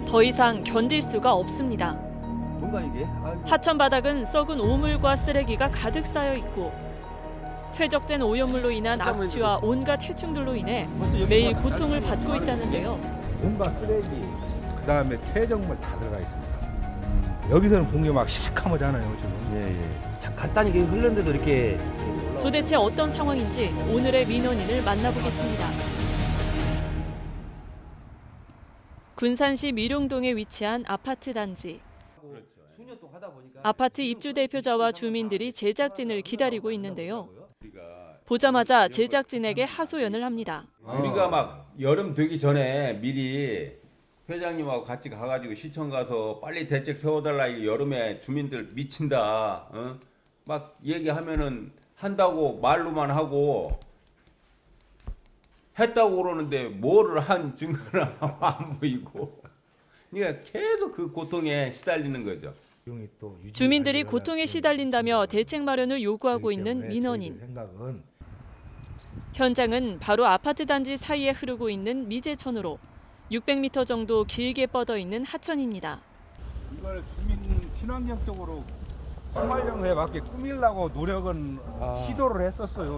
더 이상 견딜 수가 없습니다. 뭔가 이게? 하천 바닥은 썩은 오물과 쓰레기가 가득 쌓여 있고 퇴적된 오염물로 인한 악취와 온갖 해충들로 인해 매일 고통을 받고 있다는데요. 온갖 쓰레기, 그 다음에 퇴적물 다 들어가 있습니다. 여기서는 본 게 막 시커멓잖아요 지금. 예. 참 간단히 흘렀는데도 이렇게. 도대체 어떤 상황인지 오늘의 민원인을 만나보겠습니다. 군산시 미룡동에 위치한 아파트 단지. 아파트 입주 대표자와 주민들이 제작진을 기다리고 있는데요. 보자마자 제작진에게 하소연을 합니다. 우리가 막 여름 되기 전에 미리 회장님하고 같이 가가지고 시청 가서 빨리 대책 세워달라, 이거 여름에 주민들 미친다, 막 얘기하면은 한다고 말로만 하고 했다고 그러는데 뭐를 한 증거는 안 보이고, 그러니까 계속 그 고통에 시달리는 거죠. 주민들이 고통에 시달린다며 대책 마련을 요구하고 있는 민원인. 현장은 바로 아파트 단지 사이에 흐르고 있는 미제천으로 600m 정도 길게 뻗어 있는 하천입니다. 이걸 주민 친환경적으로 생활용에 맞게 꾸밀려고 노력은 시도를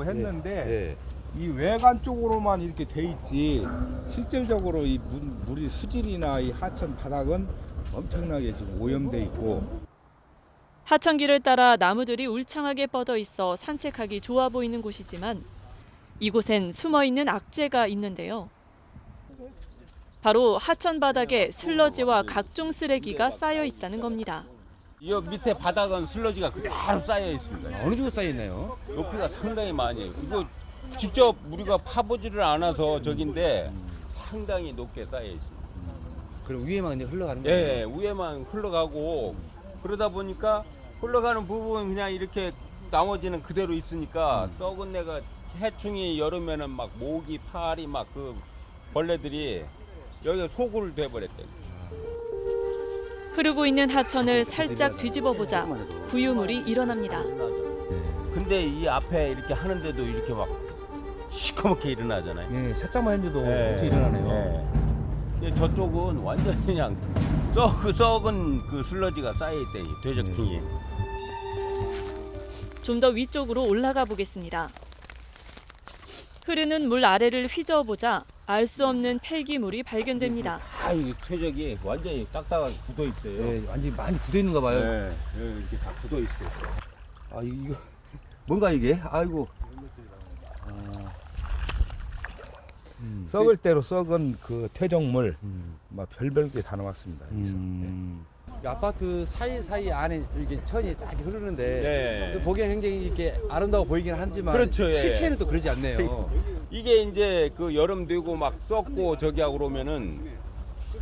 했는데 이 외관 쪽으로만 이렇게 돼 있지 실질적으로 이 물이 수질이나 이 하천 바닥은 엄청나게 지금 오염돼 있고. 하천길을 따라 나무들이 울창하게 뻗어 있어 산책하기 좋아 보이는 곳이지만 이곳엔 숨어 있는 악재가 있는데요. 바로 하천 바닥에 슬러지와 각종 쓰레기가 쌓여 있다는 겁니다. 이 밑에 바닥은 슬러지가 그대로 쌓여 있습니다. 어느 정도 쌓여 있나요? 높이가 상당히 많이 해요. 이거 직접 우리가 파보지를 않아서 저긴데 상당히 높게 쌓여 있습니다. 그럼 위에만 그냥 흘러가는 거예요? 예, 위에만 흘러가고 그러다 보니까 흘러가는 부분 그냥 이렇게 나머지는 그대로 있으니까 썩은 내가 해충이 여름에는 막 모기, 파리 막 그 벌레들이 여기가 소굴 돼버렸대. 흐르고 있는 하천을 살짝 뒤집어 보자 부유물이 일어납니다. 근데 이 앞에 이렇게 하는데도 이렇게 막 시커멓게 일어나잖아요. 네, 살짝만 했는데도 예, 엄청 일어나네요. 예. 근데 저쪽은 완전히 그냥 썩은 그 슬러지가 쌓여있대, 퇴적층이. 좀 더 위쪽으로 올라가 보겠습니다. 흐르는 물 아래를 휘저어 보자 알 수 없는 폐기물이 발견됩니다. 이 퇴적이 완전히 딱딱하게 굳어 있어요. 네, 완전히 많이 굳어 있는가 봐요. 네, 이렇게 다 굳어 있어요. 이거 뭔가 이게? 아이고. 썩을 대로 썩은 그 퇴적물 막 별별 게 다 나왔습니다. 여기서. 이 아파트 사이 안에 이렇게 천이 딱 이렇게 흐르는데 네. 보기엔 굉장히 이렇게 아름다워 보이긴 하지만 그렇죠, 예. 실체는 또 그러지 않네요. 이게 이제 그 여름 되고 막 썩고 저기 하고 그러면은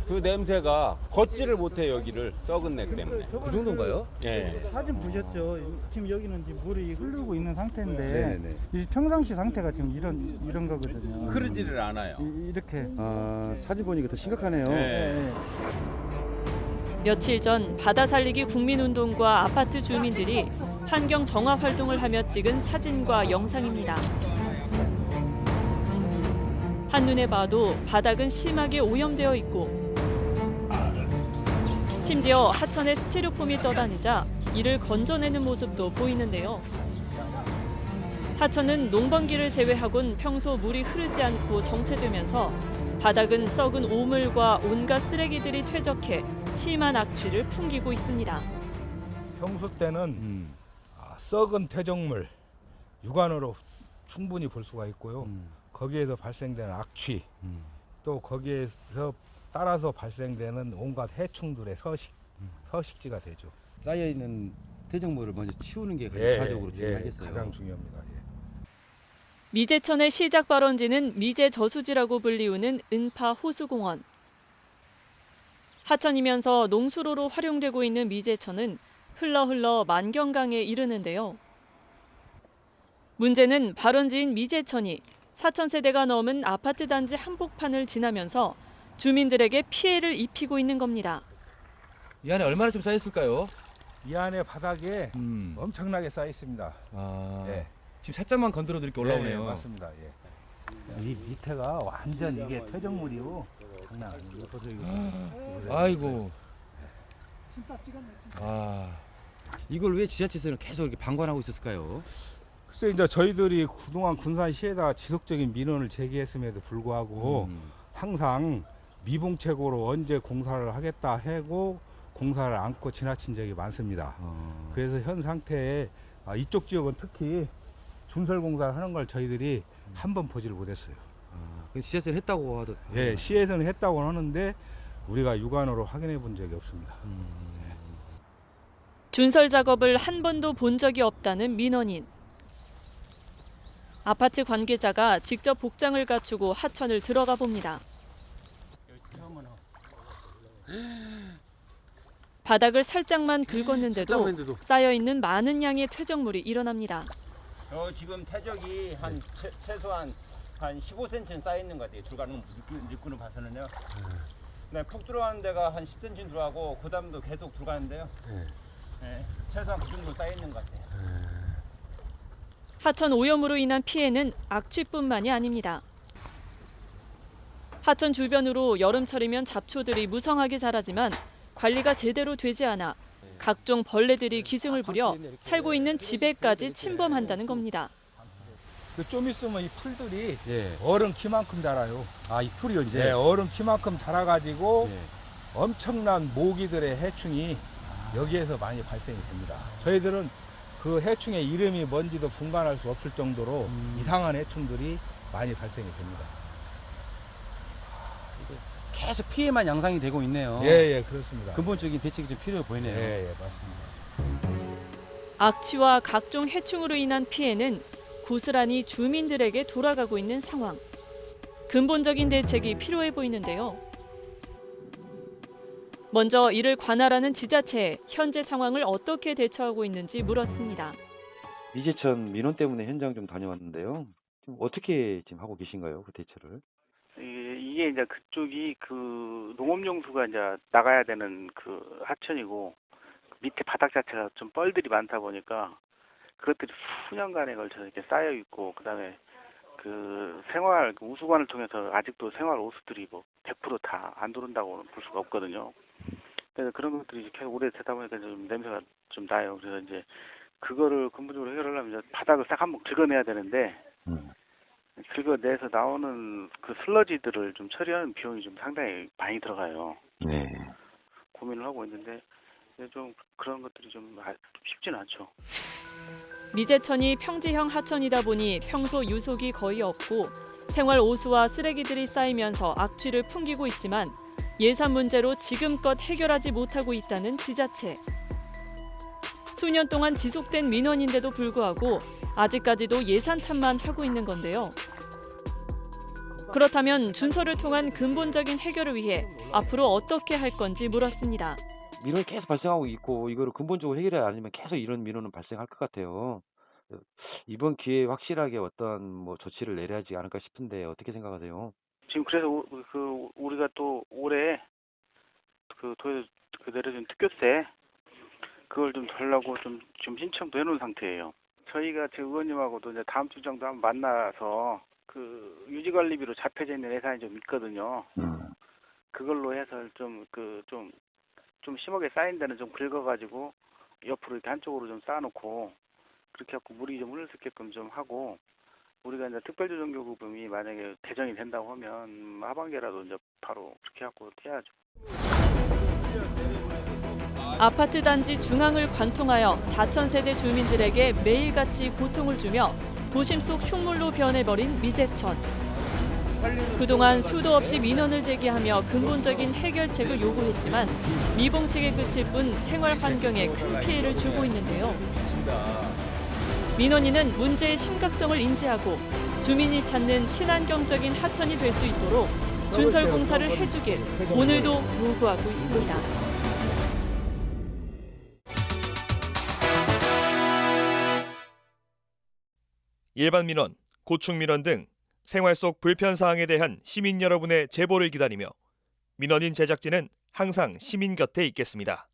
그 냄새가 걷지를 못해, 여기를 썩은 냄 때문에. 그 정도인가요? 예. 사진 보셨죠? 지금 여기는 지금 물이 흐르고 있는 상태인데 네네네. 이 평상시 상태가 지금 이런 거거든요. 흐르지를 않아요. 이렇게. 사진 보니까 더 심각하네요. 예. 며칠 전 바다 살리기 국민운동과 아파트 주민들이 환경 정화 활동을 하며 찍은 사진과 영상입니다. 한눈에 봐도 바닥은 심하게 오염되어 있고 심지어 하천에 스티로폼이 떠다니자 이를 건져내는 모습도 보이는데요. 하천은 농번기를 제외하곤 평소 물이 흐르지 않고 정체되면서 바닥은 썩은 오물과 온갖 쓰레기들이 퇴적해 심한 악취를 풍기고 있습니다. 평소 때는 썩은 퇴적물 육안으로 충분히 볼 수가 있고요. 거기에서 발생되는 악취, 또 거기에서 따라서 발생되는 온갖 해충들의 서식지가 되죠. 쌓여 있는 퇴적물을 먼저 치우는 게 가장 우선적으로 중요하겠어요. 가장 중요합니다. 미제천의 시작 발원지는 미제 저수지라고 불리우는 은파 호수공원. 하천이면서 농수로로 활용되고 있는 미제천은 흘러 만경강에 이르는데요. 문제는 발원지인 미제천이 4,000세대가 넘은 아파트 단지 한복판을 지나면서 주민들에게 피해를 입히고 있는 겁니다. 이 안에 얼마나 좀 쌓여 있을까요? 이 안에 바닥에 엄청나게 쌓여 있습니다. 예. 지금 살짝만 건드려도 이렇게 올라오네요. 네, 맞습니다. 이 밑에가 완전 이게 퇴적물이고 장난 아니에요. 이거 보세요, 이거. 아이고. 진짜 찍었네 진짜. 아. 이걸 왜 지자체에서는 계속 이렇게 방관하고 있었을까요? 글쎄 이제 저희들이 그동안 군산시에다가 지속적인 민원을 제기했음에도 불구하고 항상 미봉책으로 언제 공사를 하겠다 하고 공사를 안고 지나친 적이 많습니다. 그래서 현 상태에 이쪽 지역은 특히 준설 공사를 하는 걸 저희들이 한 번 보지를 못했어요. 그 지자체는 했다고 하던. 예, 시에서는 했다고 하는데 우리가 육안으로 확인해 본 적이 없습니다. 준설 작업을 한 번도 본 적이 없다는 민원인. 아파트 관계자가 직접 복장을 갖추고 하천을 들어가 봅니다. 바닥을 살짝만 긁었는데도 쌓여있는 많은 양의 퇴적물이 일어납니다. 지금 태적이 한 최소한 한 15cm는 쌓여 있는 것 같아요. 들어가는 일꾼을 봐서는요. 네, 푹 들어가는 데가 한 10cm 들어가고 그 다음도 계속 들어가는데요. 네, 최소한 그 정도 쌓여 있는 것 같아요. 하천 오염으로 인한 피해는 악취뿐만이 아닙니다. 하천 주변으로 여름철이면 잡초들이 무성하게 자라지만 관리가 제대로 되지 않아 각종 벌레들이 기승을 부려 살고 있는 집에까지 침범한다는 겁니다. 좀 있으면 이 풀들이 예. 어른 키만큼 자라요. 아, 이 풀이요 이제. 네, 어른 키만큼 자라가지고 엄청난 모기들의 해충이 여기에서 많이 발생이 됩니다. 저희들은 그 해충의 이름이 뭔지도 분간할 수 없을 정도로 이상한 해충들이 많이 발생이 됩니다. 계속 피해만 양상이 되고 있네요. 예, 그렇습니다. 근본적인 대책이 좀 필요해 보이네요. 예, 맞습니다. 악취와 각종 해충으로 인한 피해는 고스란히 주민들에게 돌아가고 있는 상황. 근본적인 대책이 필요해 보이는데요. 먼저 이를 관할하는 지자체에 현재 상황을 어떻게 대처하고 있는지 물었습니다. 미제천 민원 때문에 현장 좀 다녀왔는데요. 지금 어떻게 지금 하고 계신가요? 그 대처를? 이게 이제 그쪽이 그 농업용수가 이제 나가야 되는 그 하천이고 밑에 바닥 자체가 좀 뻘들이 많다 보니까 그것들이 수년간에 걸쳐서 이렇게 쌓여 있고 그다음에 그 생활 우수관을 통해서 아직도 생활 오수들이 뭐 100% 다 안 들어온다고 볼 수가 없거든요. 그래서 그런 것들이 계속 오래 되다 보니까 좀 냄새가 좀 나요. 그래서 이제 그거를 근본적으로 해결하려면 이제 바닥을 싹 한번 긁어내야 되는데 긁어내서 나오는 그 슬러지들을 좀 처리하는 비용이 좀 상당히 많이 들어가요. 네. 고민을 하고 있는데 좀 그런 것들이 좀 쉽지는 않죠. 미제천이 평지형 하천이다 보니 평소 유속이 거의 없고 생활 오수와 쓰레기들이 쌓이면서 악취를 풍기고 있지만 예산 문제로 지금껏 해결하지 못하고 있다는 지자체. 수년 동안 지속된 민원인데도 불구하고 아직까지도 예산 탓만 하고 있는 건데요. 그렇다면 준설을 통한 근본적인 해결을 위해 앞으로 어떻게 할 건지 물었습니다. 민원이 계속 발생하고 있고 이거를 근본적으로 해결이 아니면 계속 이런 민원은 발생할 것 같아요. 이번 기회에 확실하게 어떤 뭐 조치를 내려야 하지 않을까 싶은데 어떻게 생각하세요? 지금 그래서 우리가 또 올해 그 내려준 특교세 그걸 좀 달라고 좀 신청도 해놓은 상태예요. 저희가 제 의원님하고도 이제 다음 주 정도 한번 만나서 그 유지관리비로 잡혀져 있는 예산이 좀 있거든요. 그걸로 해서 좀 심하게 쌓인 데는 좀 긁어가지고 옆으로 이렇게 한쪽으로 좀 쌓아놓고 그렇게 해갖고 물이 좀 흐를 수 있게끔 좀 하고 우리가 이제 특별조정교부금이 만약에 개정이 된다고 하면 하반기라도 이제 바로 그렇게 해갖고 해야죠. 아파트 단지 중앙을 관통하여 4,000세대 주민들에게 매일같이 고통을 주며 도심 속 흉물로 변해버린 미제천. 그동안 수도 없이 민원을 제기하며 근본적인 해결책을 요구했지만 미봉책에 그칠 뿐 생활 환경에 큰 피해를 주고 있는데요. 민원인은 문제의 심각성을 인지하고 주민이 찾는 친환경적인 하천이 될 수 있도록 준설 공사를 해주길 오늘도 요구하고 있습니다. 일반 민원, 고충 민원 등 생활 속 불편 사항에 대한 시민 여러분의 제보를 기다리며 민원인 제작진은 항상 시민 곁에 있겠습니다.